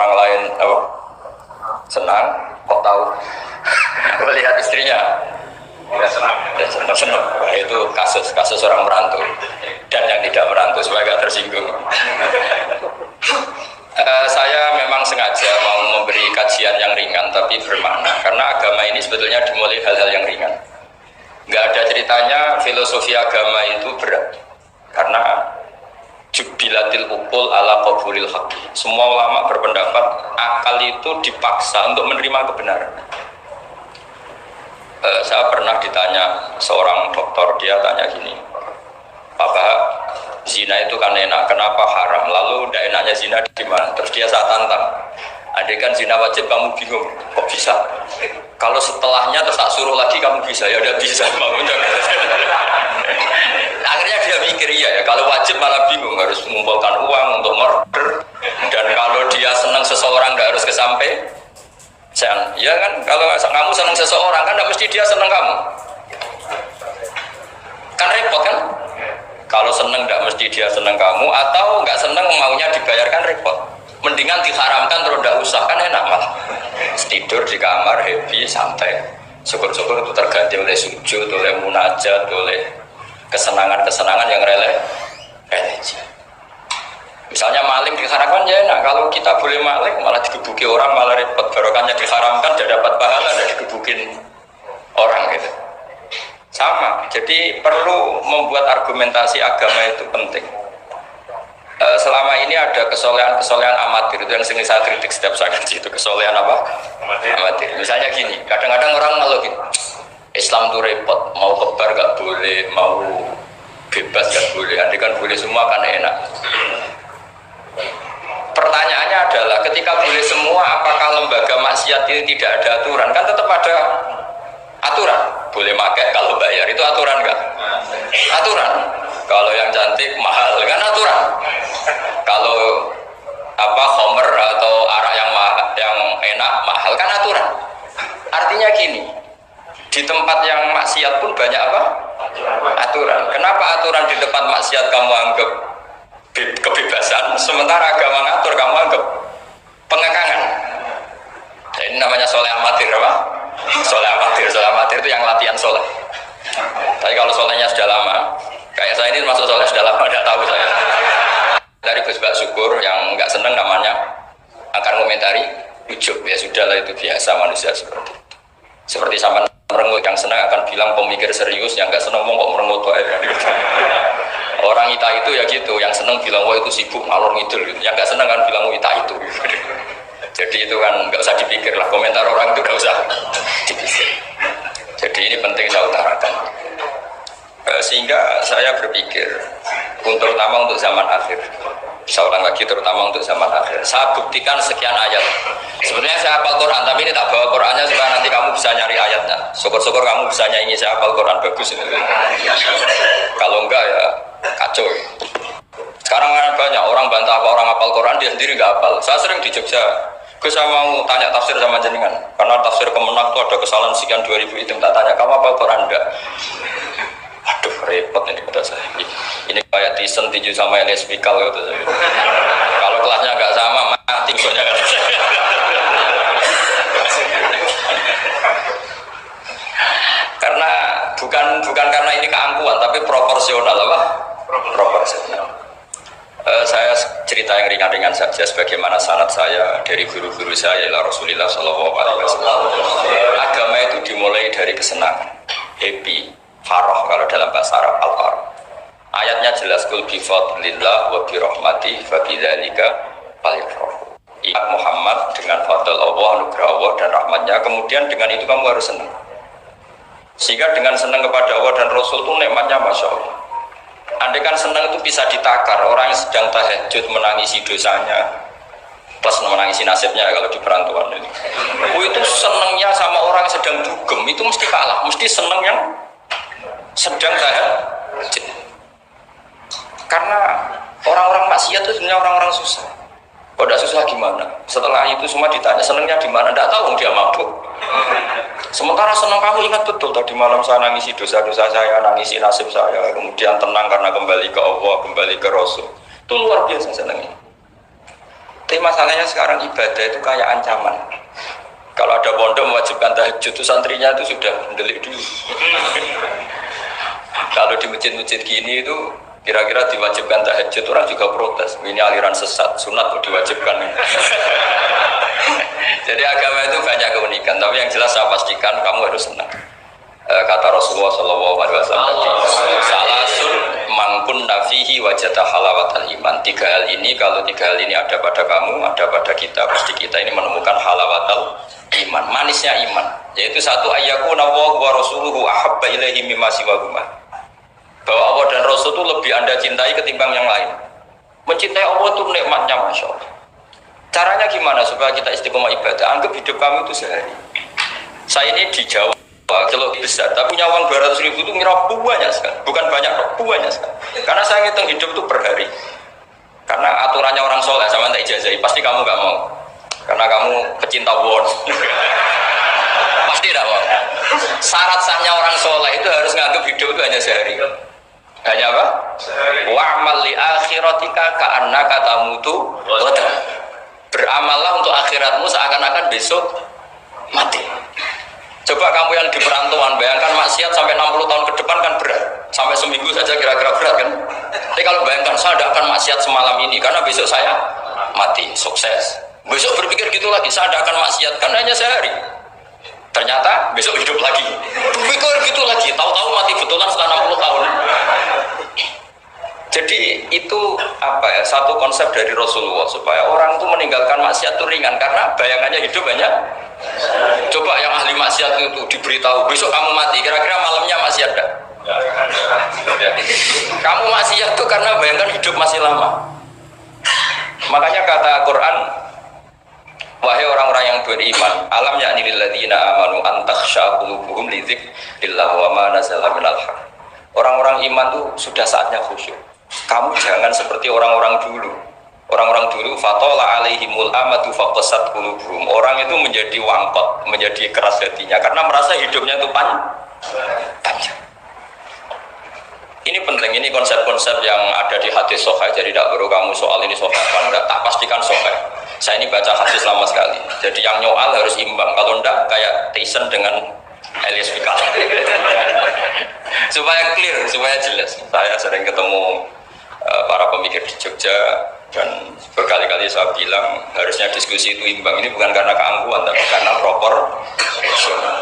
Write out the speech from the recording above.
orang lain apa? Senang, kok tahu melihat istrinya senang. Nah, itu kasus orang merantau dan yang tidak merantau supaya gak tersinggung. Saya memang sengaja mau memberi kajian yang ringan tapi bermakna, karena agama ini sebetulnya dimulai hal-hal yang ringan. Nggak ada ceritanya filosofi agama itu berat, karena jubilatil ukul ala qabulil haqq. Semua ulama berpendapat akal itu dipaksa untuk menerima kebenaran. Saya pernah ditanya seorang dokter, dia tanya gini, Bapak, zina itu kan enak, kenapa haram? Lalu tidak enaknya zina di mana? Terus dia saya tantang, andai kan zina wajib kamu bingung, kok bisa? Kalau setelahnya terus tak suruh lagi kamu bisa, ya udah bisa. Akhirnya dia mikir iya ya, kalau wajib malah bingung, harus mengumpulkan uang untuk murder, dan kalau dia senang seseorang nggak harus kesampe. Ya kan, kalau kamu senang seseorang kan tidak mesti dia senang kamu, kan repot kan? Kalau senang tidak mesti dia senang kamu, atau nggak senang maunya dibayarkan, repot. Mendingan diharamkan terus tidak usah, kan enak malah. Tidur di kamar happy santai, syukur-syukur itu terganti oleh sujud, oleh munajat, oleh kesenangan-kesenangan yang religi. Misalnya maling diharamkan ya enak, kalau kita boleh maling malah digebuki orang, malah repot. Barokahnya diharamkan tidak dapat pahala, tidak digebukin orang gitu. Sama, jadi perlu membuat argumentasi agama itu penting. Selama ini ada kesolehan amatir, itu yang sering saya kritik setiap saya ngaji, itu kesolehan apa? Amatir. Misalnya gini, kadang-kadang orang malah gitu, Islam itu repot, mau kebar gak boleh, mau bebas gak boleh, andai kan boleh semua kan enak. Pertanyaannya adalah, ketika boleh semua, apakah lembaga maksiat ini tidak ada aturan? Kan tetap ada aturan. Boleh pakai kalau bayar, itu aturan enggak? Aturan. Kalau yang cantik mahal kan aturan. Kalau apa khomer atau arak yang enak mahal kan aturan. Artinya gini, di tempat yang maksiat pun banyak apa? Aturan. Kenapa aturan di tempat maksiat kamu anggap kebebasan, sementara agama ngatur kamu anggap pengekangan? Ini namanya soleh amatir apa? Soleh amatir itu yang latihan soleh. Tapi kalau solehnya sudah lama, kayak saya ini masuk soleh sudah lama, tidak tahu saya. Dari Gus Bak Syukur yang nggak seneng namanya akan komentari ujub, ya sudahlah itu biasa manusia seperti itu. Seperti sama merengut, yang senang akan bilang pemikir serius, yang nggak seneng mau kok merengut orang ita itu ya gitu, yang seneng bilang wah itu sibuk ngalor ngidul gitu, yang nggak seneng kan bilang wah ita itu. Jadi itu kan nggak usah dipikir lah, komentar orang itu nggak usah dipikir. Jadi ini penting saya utarakan. Sehingga saya berpikir, terutama untuk zaman akhir, saya ulang lagi, terutama untuk zaman akhir, saya buktikan sekian ayat. Sebenarnya saya hafal Quran, tapi ini tak bawa Qurannya supaya nanti kamu bisa nyari ayatnya. Syukur-syukur kamu bisa nyanyi saya hafal Quran, bagus ini. Kalau enggak ya kacau. Sekarang banyak orang bantah apa orang hafal Quran, dia sendiri nggak hafal. Saya sering di Jogja, saya mau tanya tafsir sama jenengan, karena tafsir Kemenak itu ada kesalahan sekian 2000 itu, tak tanya kamu hafal Quran enggak? Aduh repot ini kata saya. Ini kayak Tyson tinju sama Elias Pikal kata saya. Kalau kelasnya nggak sama mati soalnya kata saya. Karena bukan karena ini keangkuhan, tapi proporsional apa? Proporsional. Saya cerita yang ringan-ringan saja, sebagaimana sanad saya dari guru-guru saya ila Rasulullah SAW. Agama itu dimulai dari kesenangan, happy, farah kalau dalam bahasa Arab al-farah. Ayatnya jelas, kul bi fadlillah wa bi rahmati fa bidzalika falyafrahu. Ingat Muhammad dengan fadl Allah, anugerah Allah dan rahmatnya, kemudian dengan itu kamu harus senang. Sehingga dengan senang kepada Allah dan Rasul itu nikmatnya Masya Allah. Andai kan senang itu bisa ditakar, orang yang sedang tahajud menangisi dosanya plus menangisi nasibnya kalau di perantauan ini. Itu senangnya sama orang yang sedang dugem itu mesti kalah, mesti senang yang sedang tahajud. Karena orang-orang maksiat itu sebenarnya orang-orang susah. Kalau tidak susah gimana? Setelah itu semua ditanya senangnya di mana? Tidak tahu dia mabuk. Sementara senang kamu ingat betul tadi malam saya nangisi dosa-dosa saya, nangisi nasib saya, kemudian tenang karena kembali ke Allah, kembali ke Rasul. Itu luar biasa senangnya. Tapi masalahnya sekarang ibadah itu kayak ancaman. Kalau ada pondok mewajibkan tahajud itu santrinya itu sudah mendelik dulu. Kalau di masjid-masjid gini itu kira-kira diwajibkan tahajud, orang juga protes. Ini aliran sesat, sunat kok diwajibkan. Jadi agama itu banyak keunikan, tapi yang jelas saya pastikan kamu harus senang. Kata Rasulullah SAW, salasun mangkun nafihi wajata halawatal iman. Tiga hal ini, kalau tiga hal ini ada pada kamu, ada pada kita, pasti kita ini menemukan halawatal iman, manisnya iman. Yaitu satu, ayyakuna wa rasuluhu ahabba ilaihi mimma siwahuma. Bahwa Allah dan Rasul itu lebih Anda cintai ketimbang yang lain. Mencintai Allah itu nikmatnya, Masya Allah. Caranya gimana supaya kita istiqomah ibadah? Anggap hidup kamu itu sehari. Saya ini di Jawa, kalau besar, tapi punya uang 200.000 itu mirip banyak sekali. Bukan banyak, banyak sekali. Karena saya ngitung hidup itu per hari. Karena aturannya orang soleh, sama tak ijazahi, pasti kamu gak mau. Karena kamu pecinta won. Pasti tidak mau. Syarat-syaratnya orang soleh itu harus nganggap hidup itu hanya sehari. Hanya apa? Wa'amal li akhiratika ka'annaka tamutu ghadan. Beramallah untuk akhiratmu seakan-akan besok mati. Coba kamu yang di perantauan, bayangkan maksiat sampai 60 tahun ke depan kan berat. Sampai seminggu saja kira-kira berat kan. Tapi kalau bayangkan saya tidak akan maksiat semalam ini karena besok saya mati, sukses. Besok berpikir gitu lagi, saya tidak akan maksiat kan hanya sehari. Ternyata besok hidup lagi. Berpikir gitu lagi, tahu-tahu mati betulan setelah 60 tahun. Jadi itu apa ya, satu konsep dari Rasulullah supaya orang itu meninggalkan maksiat itu ringan karena bayangannya hidup banyak. Coba yang ahli maksiat itu diberitahu besok kamu mati, kira-kira malamnya maksiat enggak? Kamu maksiat itu karena bayangkan hidup masih lama. Makanya kata Quran, wahai orang-orang yang beriman, alam ya'ni lil ladzina amanu an takhsha qulubuhum li dzikrillah wa ma nazala minal haq. Orang-orang iman itu sudah saatnya khusyuk. Kamu jangan seperti orang-orang dulu. Orang-orang dulu fatola alaihimul amadu faqasat qulubuhum. Orang itu menjadi wangkot, menjadi keras hatinya karena merasa hidupnya itu panjang. Ini penting, ini konsep-konsep yang ada di hadis sahih. Jadi tidak perlu kamu soal ini sahih apa enggak, tak pastikan sahih. Saya ini baca hadis lama sekali. Jadi yang nyoal harus imbang. Kalau enggak kayak Tyson dengan Elias Pikal. Supaya clear, supaya jelas. Saya sering ketemu para pemikir di Jogja dan berkali-kali saya bilang harusnya diskusi itu imbang. Ini bukan karena keangkuhan, tapi karena proporsional.